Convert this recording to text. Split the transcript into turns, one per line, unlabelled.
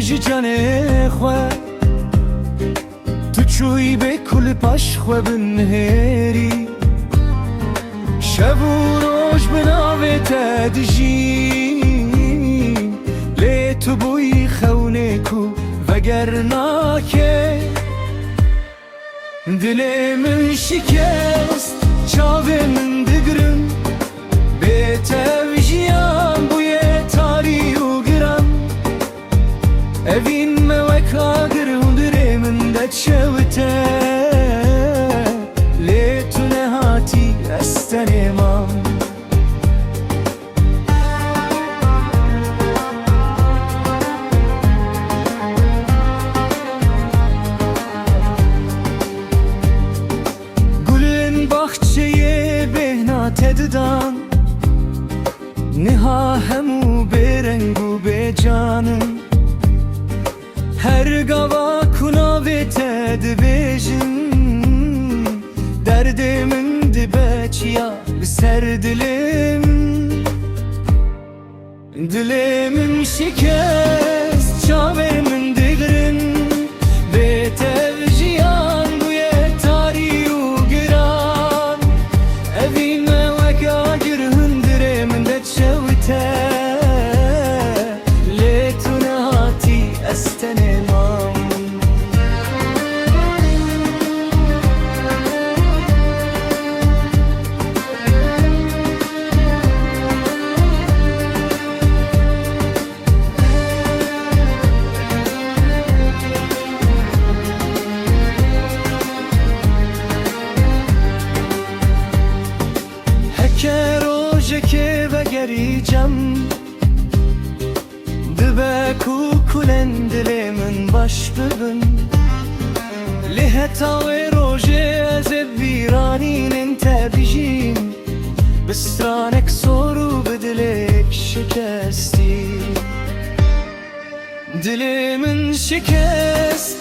ji canê xwe Tu çûyî bê ku li paş xwe binêrî Şev û roj bi navê te dijîn Lê tu bûyî xewnê ku veger nake Dilê min şikest çavê min digirin Bê tev jiyan bûye tarî û giran Evîn me weka gir û dilê min de çewite Lê tu nehatî ez tenê mam te didan Niha hemû bêreng û bêcanin Her gava ku navê te dibêjin Derdê min dibe çiya li ser dilim Dilê min şikest çavê min digirin Bê tev jiyan bûye tarî û giran Evîn Lê tu nehatî ez tenê mam Heke rojekê vegerî cem Dibe ku kulen dilê min baş bibin Lê heta wê rojê ez ê vîranînên te bijîm Bi stranek sor û bi dilek şikestî Dilê min şikest